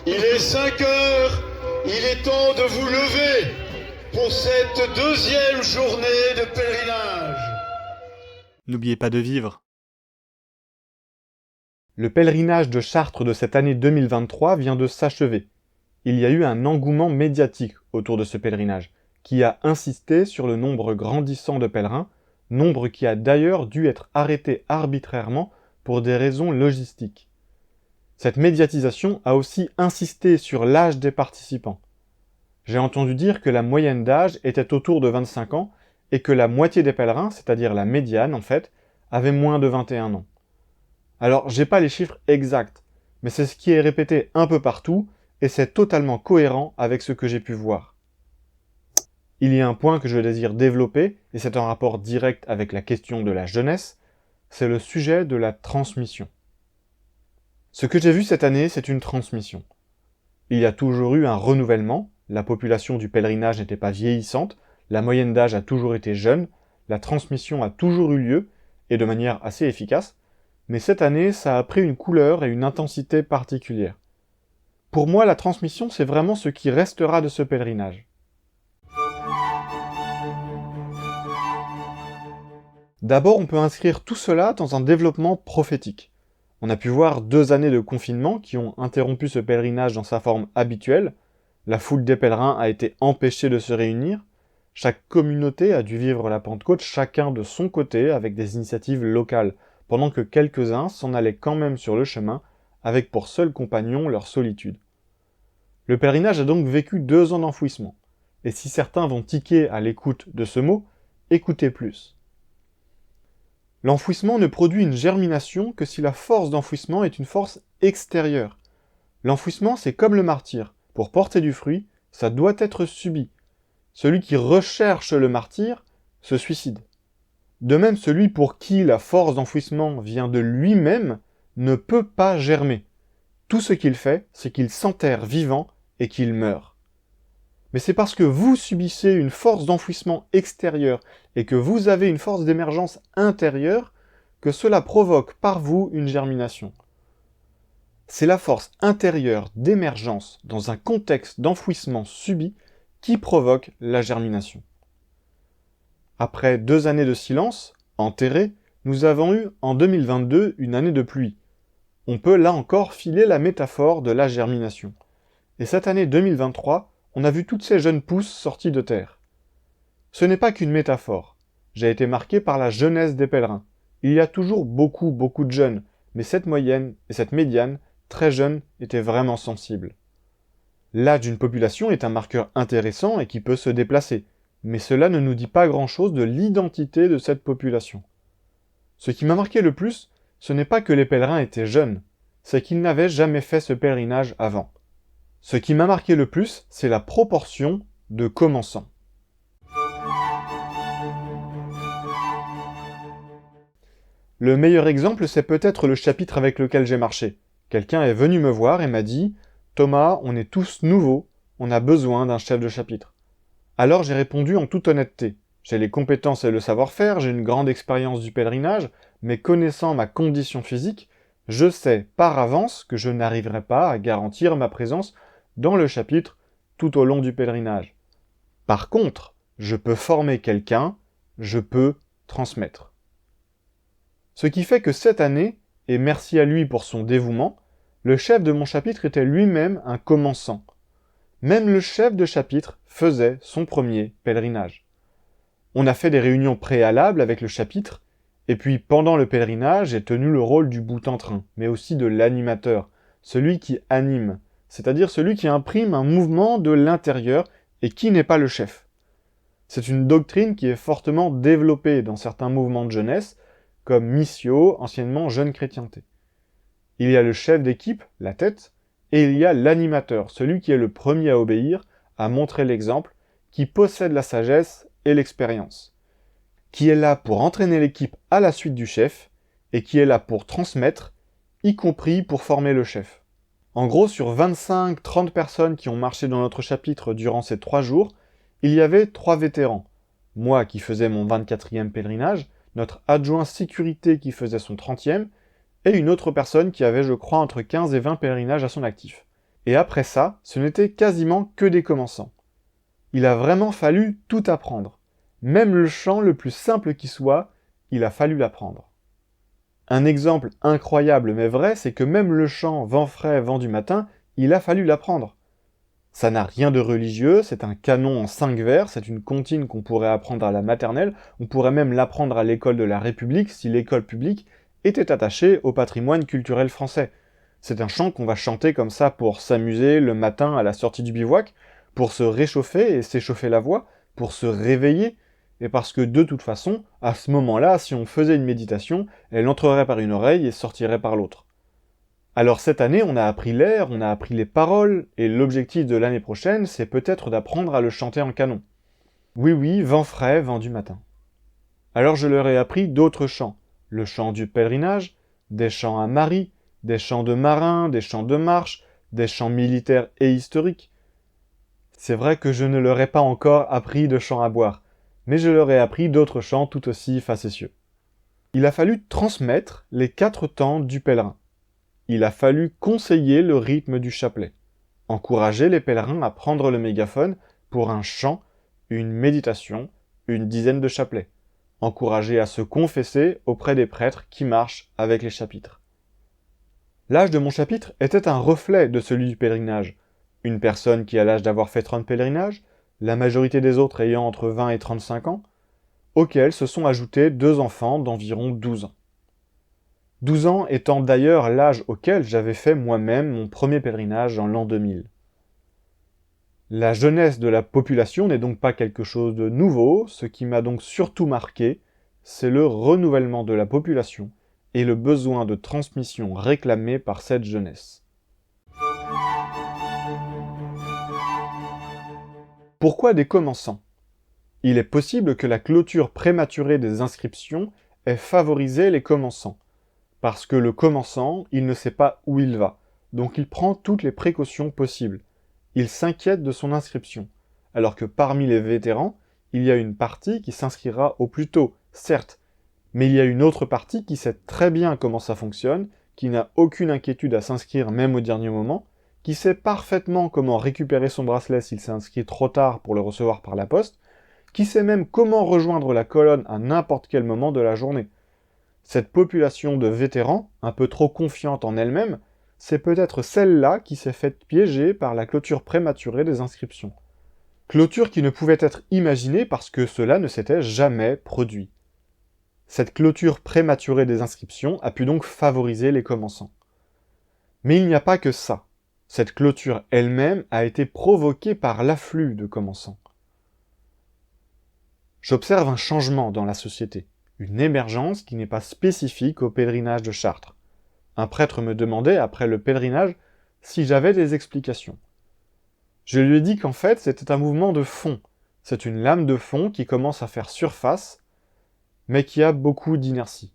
Il est 5 heures, il est temps de vous lever pour cette deuxième journée de pèlerinage. N'oubliez pas de vivre. Le pèlerinage de Chartres de cette année 2023 vient de s'achever. Il y a eu un engouement médiatique autour de ce pèlerinage, qui a insisté sur le nombre grandissant de pèlerins, nombre qui a d'ailleurs dû être arrêté arbitrairement pour des raisons logistiques. Cette médiatisation a aussi insisté sur l'âge des participants. J'ai entendu dire que la moyenne d'âge était autour de 25 ans et que la moitié des pèlerins, c'est-à-dire la médiane en fait, avait moins de 21 ans. Alors, j'ai pas les chiffres exacts, mais c'est ce qui est répété un peu partout et c'est totalement cohérent avec ce que j'ai pu voir. Il y a un point que je désire développer, et c'est en rapport direct avec la question de la jeunesse, c'est le sujet de la transmission. Ce que j'ai vu cette année, c'est une transmission. Il y a toujours eu un renouvellement, la population du pèlerinage n'était pas vieillissante, la moyenne d'âge a toujours été jeune, la transmission a toujours eu lieu, et de manière assez efficace, mais cette année, ça a pris une couleur et une intensité particulière. Pour moi, la transmission, c'est vraiment ce qui restera de ce pèlerinage. D'abord, on peut inscrire tout cela dans un développement prophétique. On a pu voir 2 années de confinement qui ont interrompu ce pèlerinage dans sa forme habituelle. La foule des pèlerins a été empêchée de se réunir. Chaque communauté a dû vivre la Pentecôte chacun de son côté avec des initiatives locales, pendant que quelques-uns s'en allaient quand même sur le chemin, avec pour seul compagnon leur solitude. Le pèlerinage a donc vécu 2 ans d'enfouissement. Et si certains vont tiquer à l'écoute de ce mot, écoutez plus. L'enfouissement ne produit une germination que si la force d'enfouissement est une force extérieure. L'enfouissement, c'est comme le martyre. Pour porter du fruit, ça doit être subi. Celui qui recherche le martyre se suicide. De même, celui pour qui la force d'enfouissement vient de lui-même ne peut pas germer. Tout ce qu'il fait, c'est qu'il s'enterre vivant et qu'il meurt. Mais c'est parce que vous subissez une force d'enfouissement extérieure et que vous avez une force d'émergence intérieure que cela provoque par vous une germination. C'est la force intérieure d'émergence dans un contexte d'enfouissement subi qui provoque la germination. Après 2 années de silence, enterrées, nous avons eu en 2022 une année de pluie. On peut là encore filer la métaphore de la germination. Et cette année 2023, on a vu toutes ces jeunes pousses sorties de terre. Ce n'est pas qu'une métaphore. J'ai été marqué par la jeunesse des pèlerins. Il y a toujours beaucoup de jeunes, mais cette moyenne et cette médiane, très jeune, étaient vraiment sensibles. L'âge d'une population est un marqueur intéressant et qui peut se déplacer, mais cela ne nous dit pas grand-chose de l'identité de cette population. Ce qui m'a marqué le plus, ce n'est pas que les pèlerins étaient jeunes, c'est qu'ils n'avaient jamais fait ce pèlerinage avant. Ce qui m'a marqué le plus, c'est la proportion de commençants. Le meilleur exemple, c'est peut-être le chapitre avec lequel j'ai marché. Quelqu'un est venu me voir et m'a dit « Thomas, on est tous nouveaux, on a besoin d'un chef de chapitre. » Alors j'ai répondu en toute honnêteté. J'ai les compétences et le savoir-faire, j'ai une grande expérience du pèlerinage, mais connaissant ma condition physique, je sais par avance que je n'arriverai pas à garantir ma présence dans le chapitre tout au long du pèlerinage. Par contre, je peux former quelqu'un, je peux transmettre. Ce qui fait que cette année, et merci à lui pour son dévouement, le chef de mon chapitre était lui-même un commençant. Même le chef de chapitre faisait son premier pèlerinage. On a fait des réunions préalables avec le chapitre, et puis pendant le pèlerinage, j'ai tenu le rôle du boute-en-train, mais aussi de l'animateur, celui qui anime, c'est-à-dire celui qui imprime un mouvement de l'intérieur et qui n'est pas le chef. C'est une doctrine qui est fortement développée dans certains mouvements de jeunesse, comme Missio, anciennement Jeune Chrétienté. Il y a le chef d'équipe, la tête, et il y a l'animateur, celui qui est le premier à obéir, à montrer l'exemple, qui possède la sagesse et l'expérience, qui est là pour entraîner l'équipe à la suite du chef, et qui est là pour transmettre, y compris pour former le chef. En gros, sur 25-30 personnes qui ont marché dans notre chapitre durant ces 3 jours, il y avait 3 vétérans. Moi qui faisais mon 24e pèlerinage, notre adjoint sécurité qui faisait son 30e, et une autre personne qui avait, je crois, entre 15 et 20 pèlerinages à son actif. Et après ça, ce n'était quasiment que des commençants. Il a vraiment fallu tout apprendre. Même le chant le plus simple qui soit, il a fallu l'apprendre. Un exemple incroyable mais vrai, c'est que même le chant Vent frais, vent du matin, il a fallu l'apprendre. Ça n'a rien de religieux, c'est un canon en 5 vers, c'est une comptine qu'on pourrait apprendre à la maternelle, on pourrait même l'apprendre à l'école de la République si l'école publique était attachée au patrimoine culturel français. C'est un chant qu'on va chanter comme ça pour s'amuser le matin à la sortie du bivouac, pour se réchauffer et s'échauffer la voix, pour se réveiller, et parce que de toute façon, à ce moment-là, si on faisait une méditation, elle entrerait par une oreille et sortirait par l'autre. Alors cette année, on a appris l'air, on a appris les paroles, et l'objectif de l'année prochaine, c'est peut-être d'apprendre à le chanter en canon. Oui, oui, vent frais, vent du matin. Alors je leur ai appris d'autres chants. Le chant du pèlerinage, des chants à Marie, des chants de marins, des chants de marche, des chants militaires et historiques. C'est vrai que je ne leur ai pas encore appris de chants à boire, mais je leur ai appris d'autres chants tout aussi facétieux. Il a fallu transmettre les 4 temps du pèlerin. Il a fallu conseiller le rythme du chapelet, encourager les pèlerins à prendre le mégaphone pour un chant, une méditation, une dizaine de chapelets, encourager à se confesser auprès des prêtres qui marchent avec les chapitres. L'âge de mon chapitre était un reflet de celui du pèlerinage. Une personne qui a l'âge d'avoir fait 30 pèlerinages, la majorité des autres ayant entre 20 et 35 ans, auxquels se sont ajoutés 2 enfants d'environ 12 ans. 12 ans étant d'ailleurs l'âge auquel j'avais fait moi-même mon premier pèlerinage en l'an 2000. La jeunesse de la population n'est donc pas quelque chose de nouveau, ce qui m'a donc surtout marqué, c'est le renouvellement de la population et le besoin de transmission réclamé par cette jeunesse. Pourquoi des commençants ? Il est possible que la clôture prématurée des inscriptions ait favorisé les commençants. Parce que le commençant, il ne sait pas où il va, donc il prend toutes les précautions possibles. Il s'inquiète de son inscription, alors que parmi les vétérans, il y a une partie qui s'inscrira au plus tôt, certes, mais il y a une autre partie qui sait très bien comment ça fonctionne, qui n'a aucune inquiétude à s'inscrire même au dernier moment, qui sait parfaitement comment récupérer son bracelet s'il s'est inscrit trop tard pour le recevoir par la poste, qui sait même comment rejoindre la colonne à n'importe quel moment de la journée. Cette population de vétérans, un peu trop confiante en elle-même, c'est peut-être celle-là qui s'est faite piéger par la clôture prématurée des inscriptions. Clôture qui ne pouvait être imaginée parce que cela ne s'était jamais produit. Cette clôture prématurée des inscriptions a pu donc favoriser les commençants. Mais il n'y a pas que ça. Cette clôture elle-même a été provoquée par l'afflux de commençants. J'observe un changement dans la société. Une émergence qui n'est pas spécifique au pèlerinage de Chartres. Un prêtre me demandait, après le pèlerinage, si j'avais des explications. Je lui ai dit qu'en fait, c'était un mouvement de fond. C'est une lame de fond qui commence à faire surface, mais qui a beaucoup d'inertie.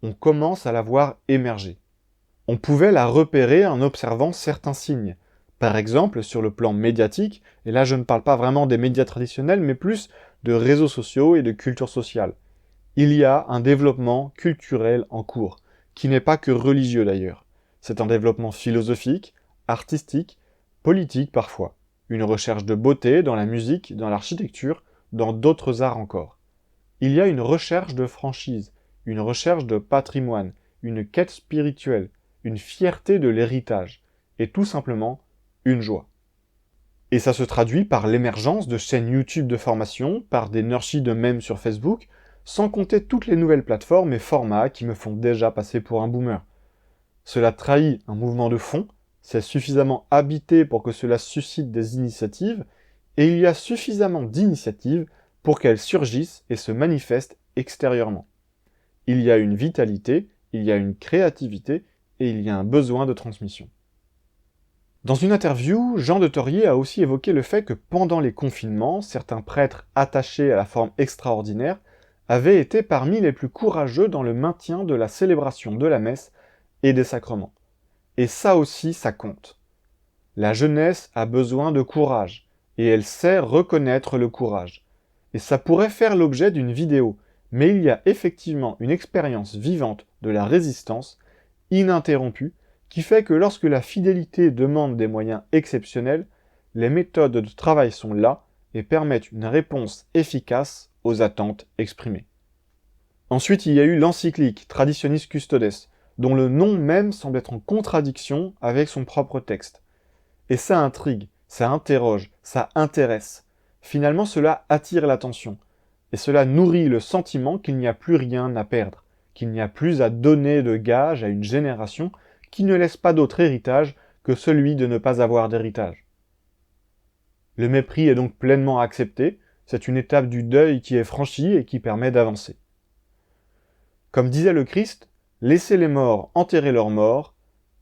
On commence à la voir émerger. On pouvait la repérer en observant certains signes. Par exemple, sur le plan médiatique, et là je ne parle pas vraiment des médias traditionnels, mais plus de réseaux sociaux et de culture sociale. Il y a un développement culturel en cours, qui n'est pas que religieux d'ailleurs. C'est un développement philosophique, artistique, politique parfois. Une recherche de beauté dans la musique, dans l'architecture, dans d'autres arts encore. Il y a une recherche de franchise, une recherche de patrimoine, une quête spirituelle, une fierté de l'héritage, et tout simplement une joie. Et ça se traduit par l'émergence de chaînes YouTube de formation, par des nurseries de mèmes sur Facebook, sans compter toutes les nouvelles plateformes et formats qui me font déjà passer pour un boomer. Cela trahit un mouvement de fond, c'est suffisamment habité pour que cela suscite des initiatives, et il y a suffisamment d'initiatives pour qu'elles surgissent et se manifestent extérieurement. Il y a une vitalité, il y a une créativité, et il y a un besoin de transmission. Dans une interview, Jean de Thorier a aussi évoqué le fait que pendant les confinements, certains prêtres attachés à la forme extraordinaire avaient été parmi les plus courageux dans le maintien de la célébration de la messe et des sacrements. Et ça aussi, ça compte. La jeunesse a besoin de courage, et elle sait reconnaître le courage. Et ça pourrait faire l'objet d'une vidéo, mais il y a effectivement une expérience vivante de la résistance, ininterrompue, qui fait que lorsque la fidélité demande des moyens exceptionnels, les méthodes de travail sont là et permettent une réponse efficace aux attentes exprimées. Ensuite, il y a eu l'encyclique Traditionis Custodes, dont le nom même semble être en contradiction avec son propre texte. Et ça intrigue, ça interroge, ça intéresse. Finalement, cela attire l'attention. Et cela nourrit le sentiment qu'il n'y a plus rien à perdre, qu'il n'y a plus à donner de gage à une génération qui ne laisse pas d'autre héritage que celui de ne pas avoir d'héritage. Le mépris est donc pleinement accepté, c'est une étape du deuil qui est franchie et qui permet d'avancer. Comme disait le Christ, laissez les morts enterrer leurs morts,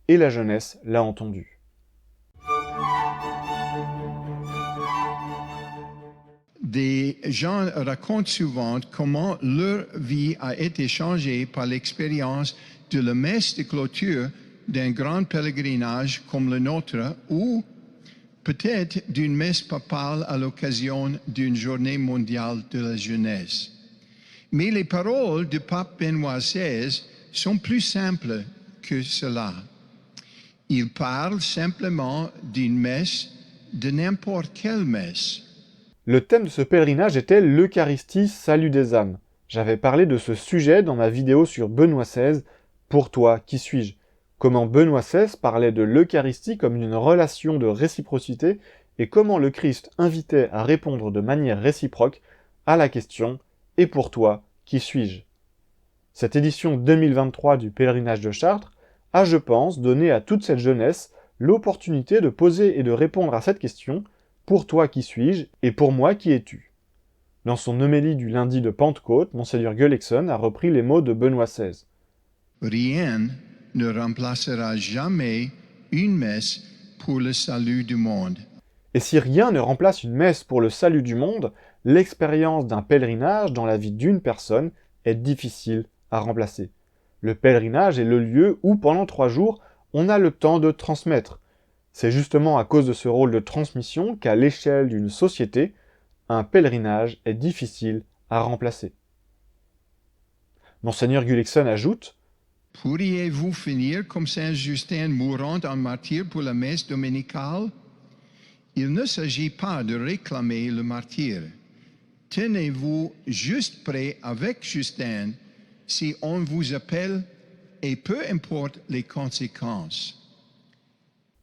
et la jeunesse l'a entendu. Des gens racontent souvent comment leur vie a été changée par l'expérience de la messe de clôture d'un grand pèlerinage comme le nôtre ou peut-être d'une messe papale à l'occasion d'une journée mondiale de la jeunesse. Mais les paroles du pape Benoît XVI sont plus simples que cela. Il parle simplement d'une messe, de n'importe quelle messe. Le thème de ce pèlerinage était l'Eucharistie, salut des âmes. J'avais parlé de ce sujet dans ma vidéo sur Benoît XVI, Pour toi, qui suis-je ? Comment Benoît XVI parlait de l'Eucharistie comme une relation de réciprocité et comment le Christ invitait à répondre de manière réciproque à la question « Et pour toi, qui suis-je » Cette édition 2023 du pèlerinage de Chartres a, je pense, donné à toute cette jeunesse l'opportunité de poser et de répondre à cette question « Pour toi, qui suis-je ? Et pour moi, qui es-tu » Dans son homélie du lundi de Pentecôte, Monseigneur Gullikson a repris les mots de Benoît XVI. Rien ne remplacera jamais une messe pour le salut du monde. Et si rien ne remplace une messe pour le salut du monde, l'expérience d'un pèlerinage dans la vie d'une personne est difficile à remplacer. Le pèlerinage est le lieu où, pendant 3 jours, on a le temps de transmettre. C'est justement à cause de ce rôle de transmission qu'à l'échelle d'une société, un pèlerinage est difficile à remplacer. Monseigneur Gullikson ajoute « Pourriez-vous finir comme Saint Justin mourant en martyr pour la messe dominicale? Il ne s'agit pas de réclamer le martyr. Tenez-vous juste prêt avec Justin si on vous appelle et peu importe les conséquences. »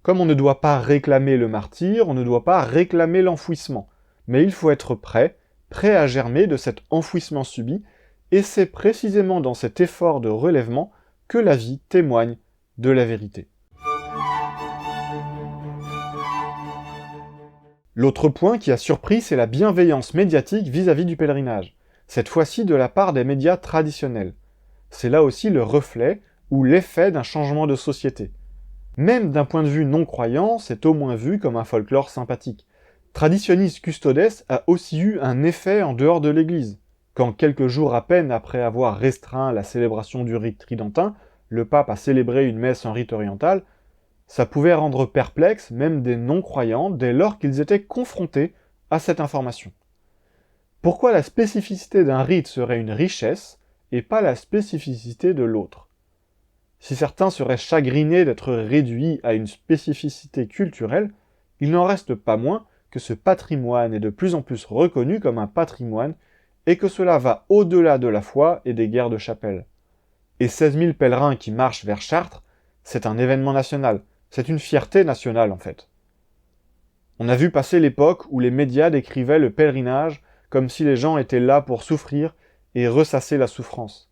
Comme on ne doit pas réclamer le martyr, on ne doit pas réclamer l'enfouissement. Mais il faut être prêt à germer de cet enfouissement subi, et c'est précisément dans cet effort de relèvement que la vie témoigne de la vérité. L'autre point qui a surpris, c'est la bienveillance médiatique vis-à-vis du pèlerinage, cette fois-ci de la part des médias traditionnels. C'est là aussi le reflet ou l'effet d'un changement de société. Même d'un point de vue non-croyant, c'est au moins vu comme un folklore sympathique. Traditionis Custodes a aussi eu un effet en dehors de l'Église. Quand quelques jours à peine après avoir restreint la célébration du rite tridentin, le pape a célébré une messe en rite oriental, ça pouvait rendre perplexes même des non-croyants dès lors qu'ils étaient confrontés à cette information. Pourquoi la spécificité d'un rite serait une richesse et pas la spécificité de l'autre ? Si certains seraient chagrinés d'être réduits à une spécificité culturelle, il n'en reste pas moins que ce patrimoine est de plus en plus reconnu comme un patrimoine et que cela va au-delà de la foi et des guerres de chapelle. Et 16 000 pèlerins qui marchent vers Chartres, c'est un événement national, c'est une fierté nationale en fait. On a vu passer l'époque où les médias décrivaient le pèlerinage comme si les gens étaient là pour souffrir et ressasser la souffrance.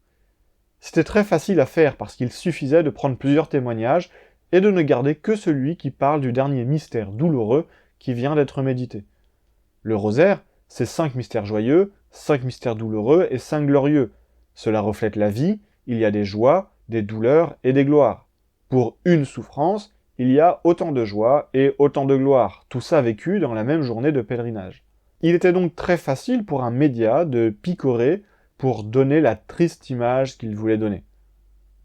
C'était très facile à faire parce qu'il suffisait de prendre plusieurs témoignages et de ne garder que celui qui parle du dernier mystère douloureux qui vient d'être médité. Le rosaire, c'est 5 mystères joyeux, 5 mystères douloureux et 5 glorieux. Cela reflète la vie, il y a des joies, des douleurs et des gloires. Pour une souffrance, il y a autant de joie et autant de gloire, tout ça vécu dans la même journée de pèlerinage. Il était donc très facile pour un média de picorer pour donner la triste image qu'il voulait donner.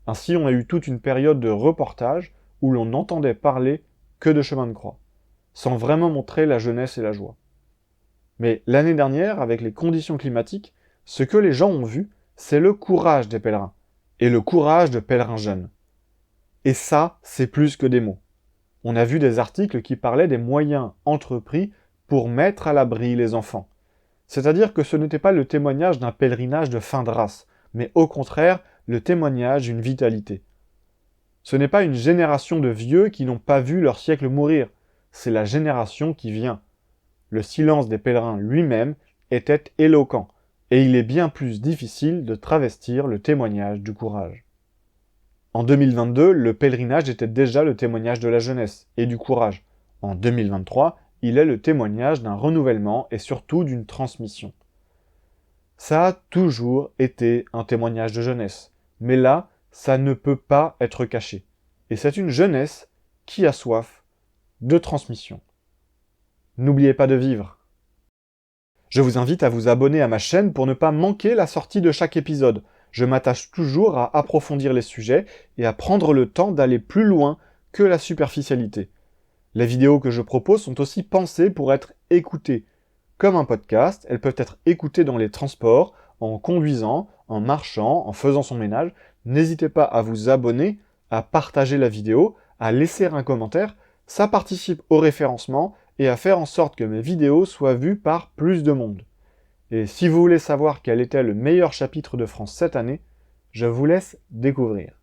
Ainsi, on a eu toute une période de reportage où l'on n'entendait parler que de chemin de croix, sans vraiment montrer la jeunesse et la joie. Mais l'année dernière, avec les conditions climatiques, ce que les gens ont vu, c'est le courage des pèlerins, et le courage de pèlerins jeunes. Et ça, c'est plus que des mots. On a vu des articles qui parlaient des moyens entrepris pour mettre à l'abri les enfants. C'est-à-dire que ce n'était pas le témoignage d'un pèlerinage de fin de race, mais au contraire, le témoignage d'une vitalité. Ce n'est pas une génération de vieux qui n'ont pas vu leur siècle mourir, c'est la génération qui vient. Le silence des pèlerins lui-même était éloquent, et il est bien plus difficile de travestir le témoignage du courage. En 2022, le pèlerinage était déjà le témoignage de la jeunesse et du courage. En 2023, il est le témoignage d'un renouvellement et surtout d'une transmission. Ça a toujours été un témoignage de jeunesse, mais là, ça ne peut pas être caché. Et c'est une jeunesse qui a soif de transmission. N'oubliez pas de vivre. Je vous invite à vous abonner à ma chaîne pour ne pas manquer la sortie de chaque épisode. Je m'attache toujours à approfondir les sujets et à prendre le temps d'aller plus loin que la superficialité. Les vidéos que je propose sont aussi pensées pour être écoutées. Comme un podcast, elles peuvent être écoutées dans les transports, en conduisant, en marchant, en faisant son ménage. N'hésitez pas à vous abonner, à partager la vidéo, à laisser un commentaire. Ça participe au référencement et à faire en sorte que mes vidéos soient vues par plus de monde. Et si vous voulez savoir quel était le meilleur chapitre de France cette année, je vous laisse découvrir.